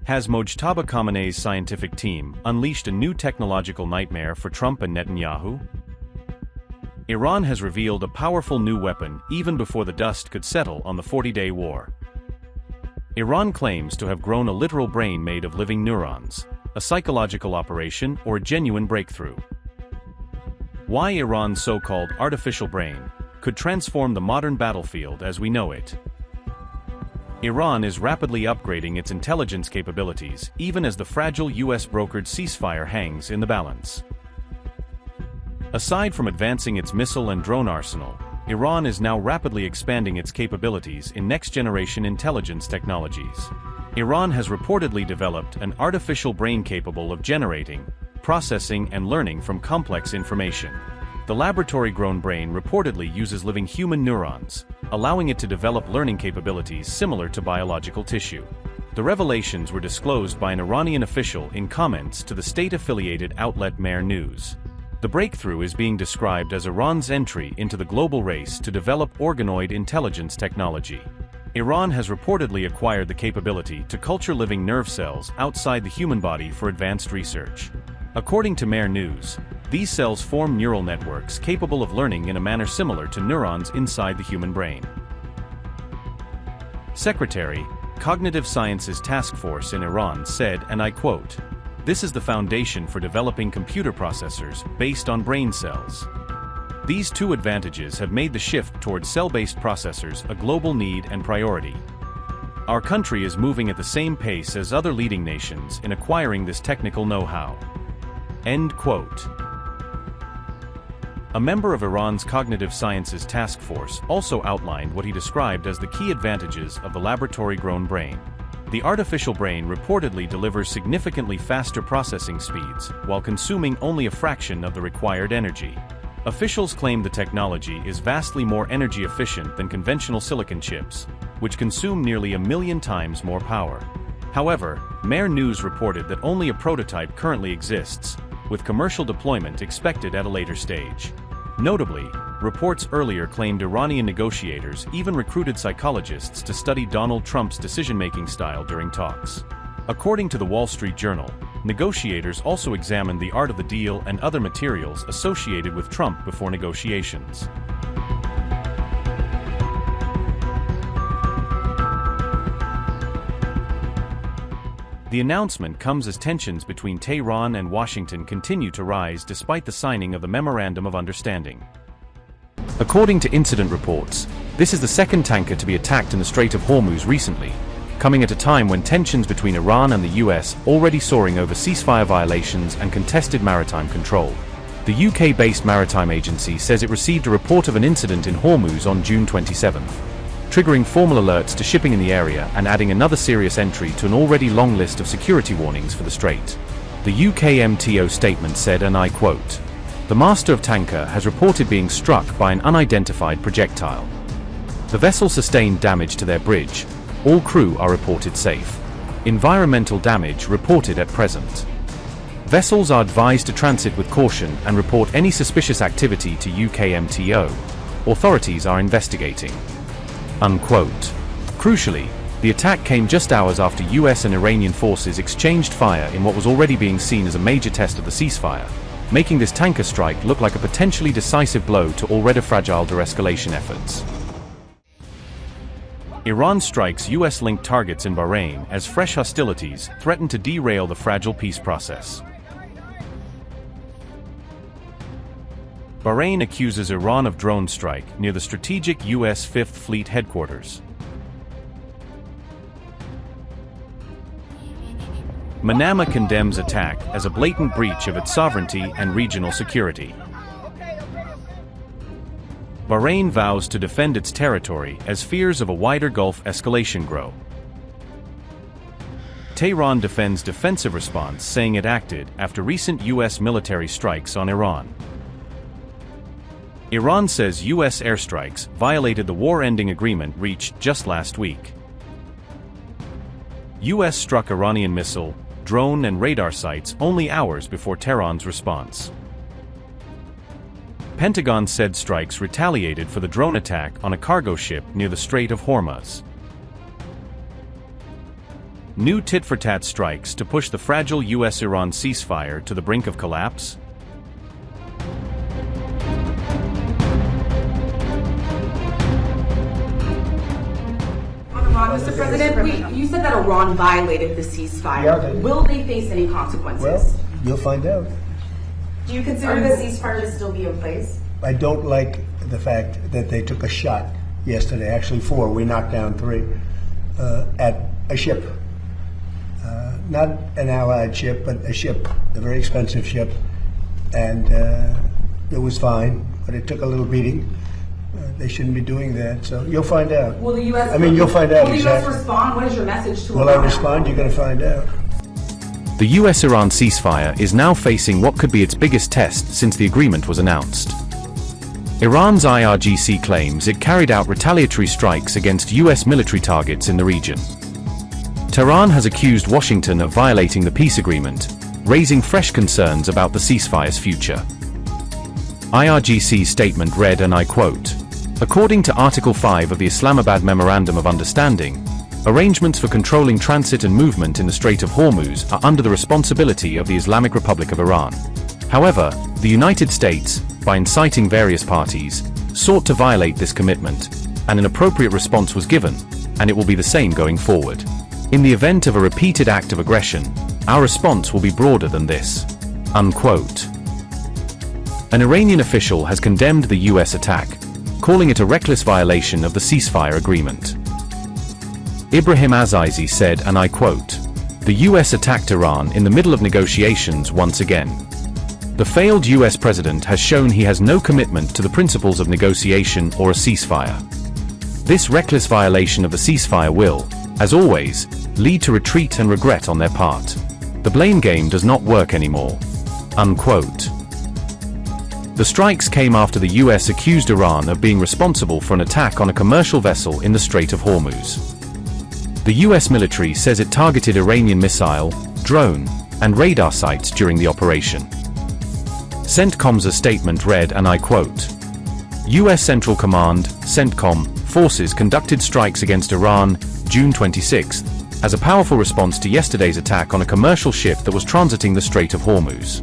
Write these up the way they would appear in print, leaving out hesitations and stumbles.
Has Mojtaba Khamenei's scientific team unleashed a new technological nightmare for Trump and Netanyahu? Iran has revealed a powerful new weapon even before the dust could settle on the 40-day war. Iran claims to have grown a literal brain made of living neurons, a psychological operation or a genuine breakthrough. Why Iran's so-called artificial brain could transform the modern battlefield as we know it. Iran is rapidly upgrading its intelligence capabilities, even as the fragile US-brokered ceasefire hangs in the balance. Aside from advancing its missile and drone arsenal, Iran is now rapidly expanding its capabilities in next-generation intelligence technologies. Iran has reportedly developed an artificial brain capable of generating, processing, and learning from complex information. The laboratory-grown brain reportedly uses living human neurons, allowing it to develop learning capabilities similar to biological tissue. The revelations were disclosed by an Iranian official in comments to the state-affiliated outlet Mehr News. The breakthrough is being described as Iran's entry into the global race to develop organoid intelligence technology. Iran has reportedly acquired the capability to culture living nerve cells outside the human body for advanced research. According to Mehr News, these cells form neural networks capable of learning in a manner similar to neurons inside the human brain. Secretary, Cognitive Sciences Task Force in Iran said, and I quote, "This is the foundation for developing computer processors based on brain cells. These two advantages have made the shift toward cell-based processors a global need and priority. Our country is moving at the same pace as other leading nations in acquiring this technical know-how." End quote. A member of Iran's Cognitive Sciences Task Force also outlined what he described as the key advantages of the laboratory-grown brain. The artificial brain reportedly delivers significantly faster processing speeds, while consuming only a fraction of the required energy. Officials claim the technology is vastly more energy efficient than conventional silicon chips, which consume nearly 1,000,000 times more power. However, Mehr News reported that only a prototype currently exists, with commercial deployment expected at a later stage. Notably, reports earlier claimed Iranian negotiators even recruited psychologists to study Donald Trump's decision-making style during talks. According to the Wall Street Journal, negotiators also examined the art of the deal and other materials associated with Trump before negotiations. The announcement comes as tensions between Tehran and Washington continue to rise despite the signing of the Memorandum of Understanding. According to incident reports, this is the second tanker to be attacked in the Strait of Hormuz recently, coming at a time when tensions between Iran and the US already soaring over ceasefire violations and contested maritime control. The UK-based maritime agency says it received a report of an incident in Hormuz on June 27, triggering formal alerts to shipping in the area and adding another serious entry to an already long list of security warnings for the strait. The UKMTO statement said, and I quote, "The master of tanker has reported being struck by an unidentified projectile. The vessel sustained damage to their bridge. All crew are reported safe. Environmental damage reported at present. Vessels are advised to transit with caution and report any suspicious activity to UKMTO. Authorities are investigating." Unquote. Crucially, the attack came just hours after US and Iranian forces exchanged fire in what was already being seen as a major test of the ceasefire, making this tanker strike look like a potentially decisive blow to already fragile de-escalation efforts. Iran strikes US-linked targets in Bahrain as fresh hostilities threaten to derail the fragile peace process. Bahrain accuses Iran of drone strike near the strategic US 5th Fleet headquarters. Manama condemns attack as a blatant breach of its sovereignty and regional security. Bahrain vows to defend its territory as fears of a wider Gulf escalation grow. Tehran defends defensive response, saying it acted after recent US military strikes on Iran. Iran says US airstrikes violated the war-ending agreement reached just last week. US struck Iranian missile, drone and radar sites only hours before Tehran's response. Pentagon said strikes retaliated for the drone attack on a cargo ship near the Strait of Hormuz. New tit-for-tat strikes to push the fragile US-Iran ceasefire to the brink of collapse? Mr. President, you said that Iran violated the ceasefire. Yeah, Will they face any consequences? Well, you'll find out. Do you consider the ceasefire to still be in place? I don't like the fact that they took a shot yesterday, actually 4, we knocked down 3, at a ship. Not an Allied ship, but a ship, a very expensive ship. And it was fine, but it took a little beating. They shouldn't be doing that, so you'll find out. Will the U.S. You'll find out. Will the exactly. U.S. respond? What is your message to Will Iran? I respond? You're going to find out. The US-Iran ceasefire is now facing what could be its biggest test since the agreement was announced. Iran's IRGC claims it carried out retaliatory strikes against US military targets in the region. Tehran has accused Washington of violating the peace agreement, raising fresh concerns about the ceasefire's future. IRGC's statement read, and I quote, "According to Article 5 of the Islamabad Memorandum of Understanding, arrangements for controlling transit and movement in the Strait of Hormuz are under the responsibility of the Islamic Republic of Iran. However, the United States, by inciting various parties, sought to violate this commitment, and an appropriate response was given, and it will be the same going forward. In the event of a repeated act of aggression, our response will be broader than this." Unquote. An Iranian official has condemned the US attack, calling it a reckless violation of the ceasefire agreement. Ibrahim Azizi said, and I quote, "The US attacked Iran in the middle of negotiations once again. The failed US president has shown he has no commitment to the principles of negotiation or a ceasefire. This reckless violation of the ceasefire will, as always, lead to retreat and regret on their part. The blame game does not work anymore." Unquote. The strikes came after the US accused Iran of being responsible for an attack on a commercial vessel in the Strait of Hormuz. The US military says it targeted Iranian missile, drone, and radar sites during the operation. CENTCOM's statement read, and I quote, "US Central Command, CENTCOM, forces conducted strikes against Iran, June 26, as a powerful response to yesterday's attack on a commercial ship that was transiting the Strait of Hormuz.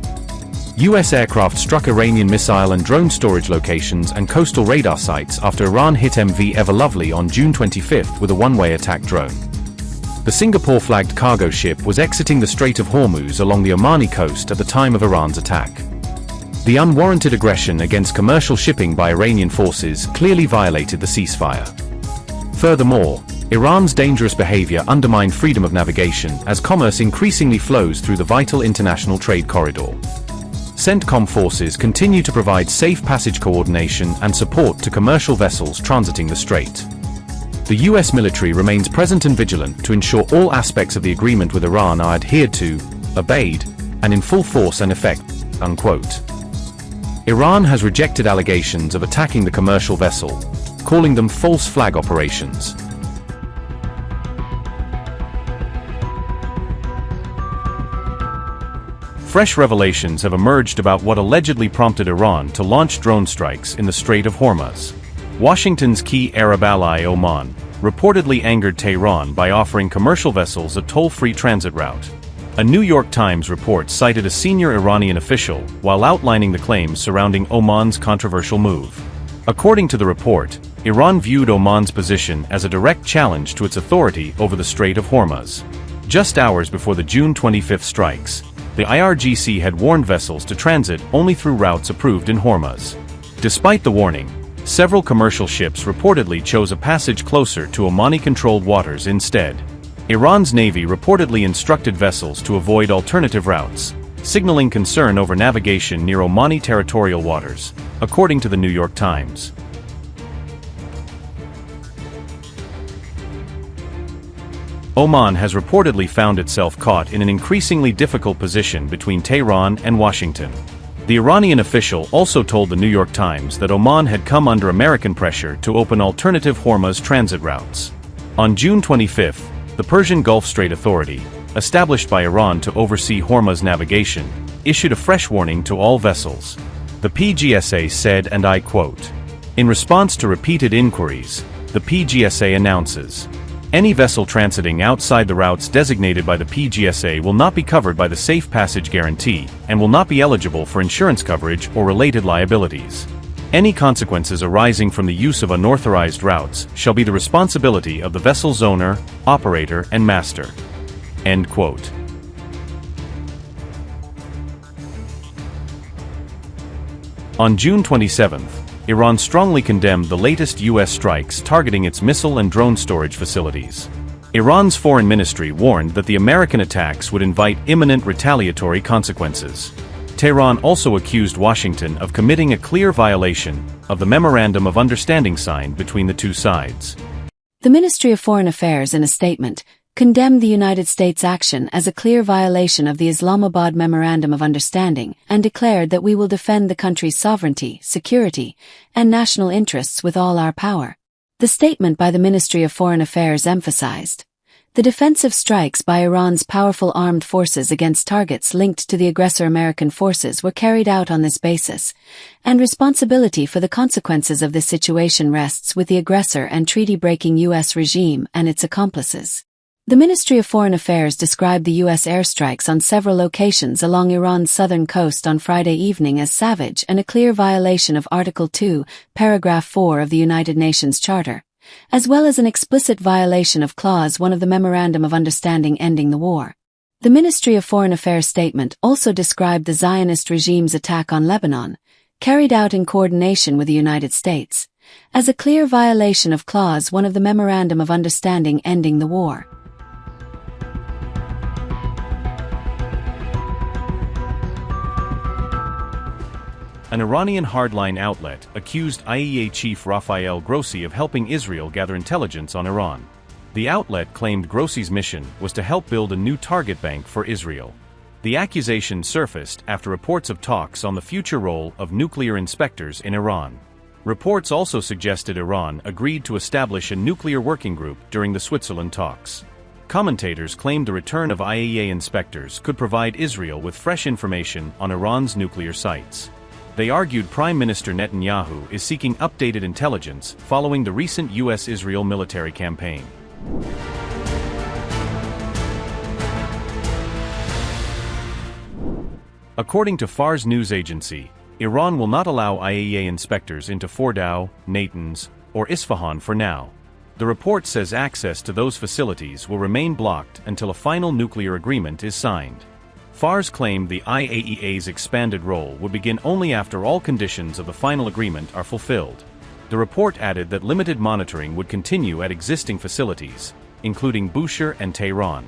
US aircraft struck Iranian missile and drone storage locations and coastal radar sites after Iran hit MV Everlovely on June 25 with a one-way attack drone. The Singapore-flagged cargo ship was exiting the Strait of Hormuz along the Omani coast at the time of Iran's attack. The unwarranted aggression against commercial shipping by Iranian forces clearly violated the ceasefire. Furthermore, Iran's dangerous behavior undermined freedom of navigation as commerce increasingly flows through the vital international trade corridor. CENTCOM forces continue to provide safe passage coordination and support to commercial vessels transiting the strait. The US military remains present and vigilant to ensure all aspects of the agreement with Iran are adhered to, obeyed, and in full force and effect." Unquote. Iran has rejected allegations of attacking the commercial vessel, calling them false flag operations. Fresh revelations have emerged about what allegedly prompted Iran to launch drone strikes in the Strait of Hormuz. Washington's key Arab ally Oman reportedly angered Tehran by offering commercial vessels a toll-free transit route. A New York Times report cited a senior Iranian official while outlining the claims surrounding Oman's controversial move. According to the report, Iran viewed Oman's position as a direct challenge to its authority over the Strait of Hormuz. Just hours before the June 25 strikes, the IRGC had warned vessels to transit only through routes approved in Hormuz. Despite the warning, several commercial ships reportedly chose a passage closer to Omani-controlled waters instead. Iran's navy reportedly instructed vessels to avoid alternative routes, signaling concern over navigation near Omani territorial waters, according to the New York Times. Oman has reportedly found itself caught in an increasingly difficult position between Tehran and Washington. The Iranian official also told the New York Times that Oman had come under American pressure to open alternative Hormuz transit routes. On June 25, the Persian Gulf Strait Authority, established by Iran to oversee Hormuz navigation, issued a fresh warning to all vessels. The PGSA said, and I quote, "In response to repeated inquiries, the PGSA announces, Any vessel transiting outside the routes designated by the PGSA will not be covered by the Safe Passage Guarantee and will not be eligible for insurance coverage or related liabilities. Any consequences arising from the use of unauthorized routes shall be the responsibility of the vessel's owner, operator, and master. End quote. On June 27, Iran strongly condemned the latest U.S. strikes targeting its missile and drone storage facilities. Iran's foreign ministry warned that the American attacks would invite imminent retaliatory consequences. Tehran also accused Washington of committing a clear violation of the Memorandum of Understanding signed between the two sides. The Ministry of Foreign Affairs, in a statement, condemned the United States' action as a clear violation of the Islamabad Memorandum of Understanding and declared that we will defend the country's sovereignty, security, and national interests with all our power. The statement by the Ministry of Foreign Affairs emphasized, the defensive strikes by Iran's powerful armed forces against targets linked to the aggressor American forces were carried out on this basis, and responsibility for the consequences of this situation rests with the aggressor and treaty-breaking U.S. regime and its accomplices. The Ministry of Foreign Affairs described the U.S. airstrikes on several locations along Iran's southern coast on Friday evening as savage and a clear violation of Article 2, Paragraph 4 of the United Nations Charter, as well as an explicit violation of Clause 1 of the Memorandum of Understanding ending the war. The Ministry of Foreign Affairs statement also described the Zionist regime's attack on Lebanon, carried out in coordination with the United States, as a clear violation of Clause 1 of the Memorandum of Understanding ending the war. An Iranian hardline outlet accused IAEA chief Rafael Grossi of helping Israel gather intelligence on Iran. The outlet claimed Grossi's mission was to help build a new target bank for Israel. The accusation surfaced after reports of talks on the future role of nuclear inspectors in Iran. Reports also suggested Iran agreed to establish a nuclear working group during the Switzerland talks. Commentators claimed the return of IAEA inspectors could provide Israel with fresh information on Iran's nuclear sites. They argued Prime Minister Netanyahu is seeking updated intelligence following the recent U.S.-Israel military campaign. According to Fars news agency, Iran will not allow IAEA inspectors into Fordow, Natanz, or Isfahan for now. The report says access to those facilities will remain blocked until a final nuclear agreement is signed. Fars claimed the IAEA's expanded role would begin only after all conditions of the final agreement are fulfilled. The report added that limited monitoring would continue at existing facilities, including Bushehr and Tehran.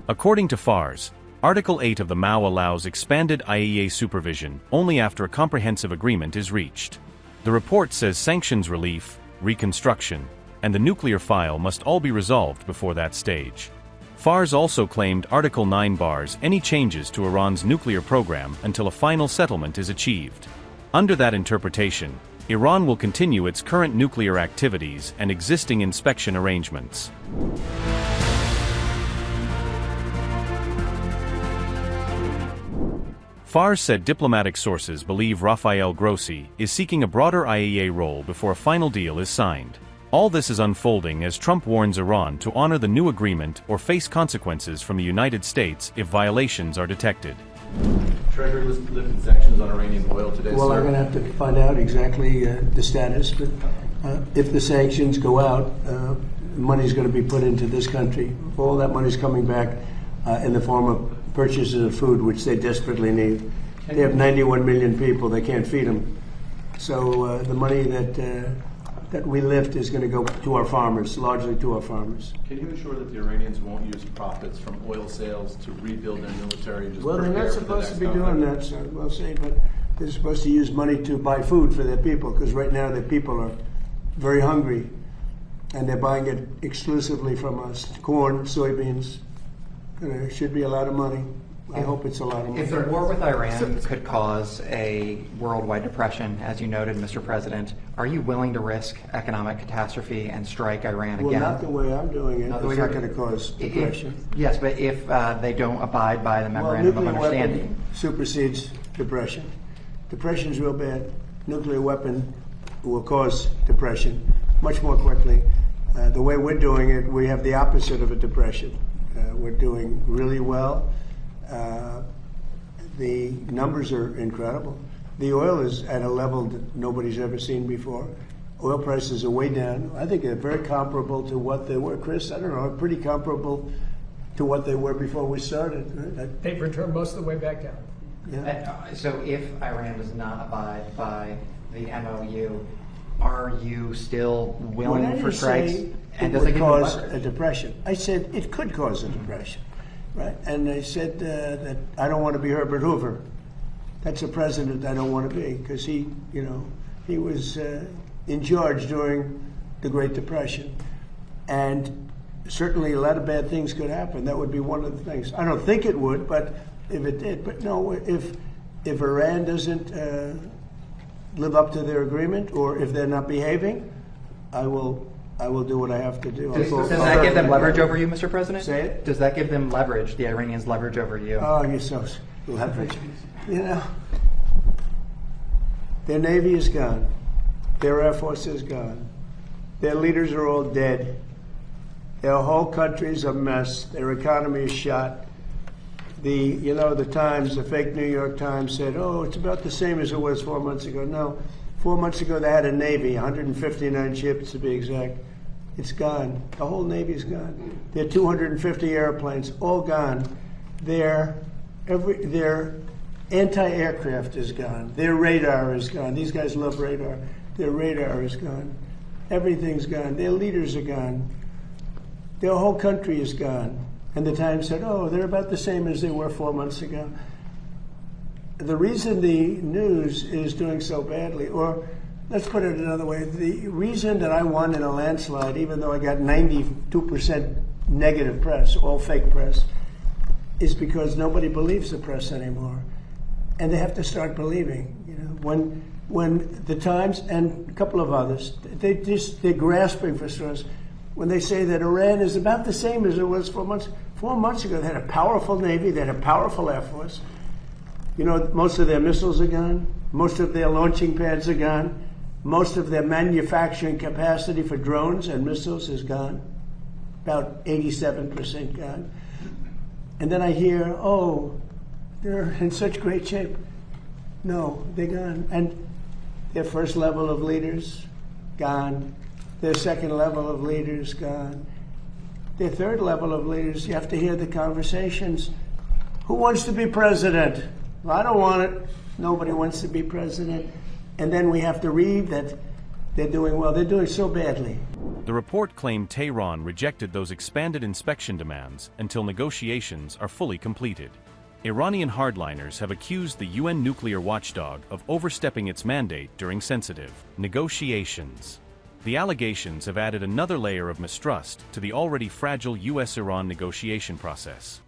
According to Fars, Article 8 of the MoU allows expanded IAEA supervision only after a comprehensive agreement is reached. The report says sanctions relief, reconstruction, and the nuclear file must all be resolved before that stage. Fars also claimed Article 9 bars any changes to Iran's nuclear program until a final settlement is achieved. Under that interpretation, Iran will continue its current nuclear activities and existing inspection arrangements. Fars said diplomatic sources believe Rafael Grossi is seeking a broader IAEA role before a final deal is signed. All this is unfolding as Trump warns Iran to honor the new agreement or face consequences from the United States if violations are detected. Treasury lifted sanctions on Iranian oil today. Well, I'm going to have to find out exactly the status, but if the sanctions go out, money's going to be put into this country. All that money's coming back in the form of purchases of food, which they desperately need. They have 91 million people. They can't feed them. So the money that we lift is going to go to our farmers, largely to our farmers. Can you ensure that the Iranians won't use profits from oil sales to rebuild their military? And just well, they're not supposed to be doing that, so we'll see, but they're supposed to use money to buy food for their people, because right now their people are very hungry, and they're buying it exclusively from us. Corn, soybeans, it should be a lot of money. I hope it's a lot of money. If the war with Iran could cause a worldwide depression, as you noted, Mr. President, are you willing to risk economic catastrophe and strike Iran again? Well, not the way I'm doing it. It's not going to cause depression. Yes, but if they don't abide by the Memorandum of Understanding. Supersedes depression. Depression's real bad. Nuclear weapon will cause depression much more quickly. The way we're doing it, we have the opposite of a depression. We're doing really well. The numbers are incredible. The oil is at a level that nobody's ever seen before. Oil prices are way down. I think they're very comparable to what they were. Chris, I don't know, pretty comparable to what they were before we started. Right? They've returned most of the way back down. Yeah. So if Iran does not abide by the MOU, are you still willing for strikes? And does it cause a depression? I said it could cause a depression, right? And I said that I don't want to be Herbert Hoover. That's a president I don't want to be, because he was in charge during the Great Depression, and certainly a lot of bad things could happen. That would be one of the things. I don't think it would, but if it did, but no, if Iran doesn't live up to their agreement, or if they're not behaving, I will do what I have to do. Does that give them leverage over you, Mr. President? Say it? Does that give them leverage, the Iranians leverage over you? Oh, you're so leverage. Their Navy is gone. Their Air Force is gone. Their leaders are all dead. Their whole country's a mess. Their economy is shot. The Times, the fake New York Times said, oh, it's about the same as it was 4 months ago. No, 4 months ago they had a Navy, 159 ships to be exact. It's gone. The whole Navy's gone. Their 250 airplanes, all gone. Their anti-aircraft is gone. Their radar is gone. These guys love radar. Their radar is gone. Everything's gone. Their leaders are gone. Their whole country is gone. And the Times said, oh, they're about the same as they were 4 months ago. The reason the news is doing so badly, or let's put it another way, the reason that I won in a landslide, even though I got 92% negative press, all fake press, is because nobody believes the press anymore. And they have to start believing. When the Times and a couple of others, they're grasping for straws. When they say that Iran is about the same as it was 4 months. 4 months ago, they had a powerful Navy, they had a powerful Air Force. Most of their missiles are gone. Most of their launching pads are gone. Most of their manufacturing capacity for drones and missiles is gone. About 87% gone. And then I hear, oh, they're in such great shape. No, they're gone. And their first level of leaders, gone. Their second level of leaders, gone. Their third level of leaders, you have to hear the conversations. Who wants to be president? Well, I don't want it. Nobody wants to be president. And then we have to read that they're doing well. They're doing so badly. The report claimed Tehran rejected those expanded inspection demands until negotiations are fully completed. Iranian hardliners have accused the UN nuclear watchdog of overstepping its mandate during sensitive negotiations. The allegations have added another layer of mistrust to the already fragile US-Iran negotiation process.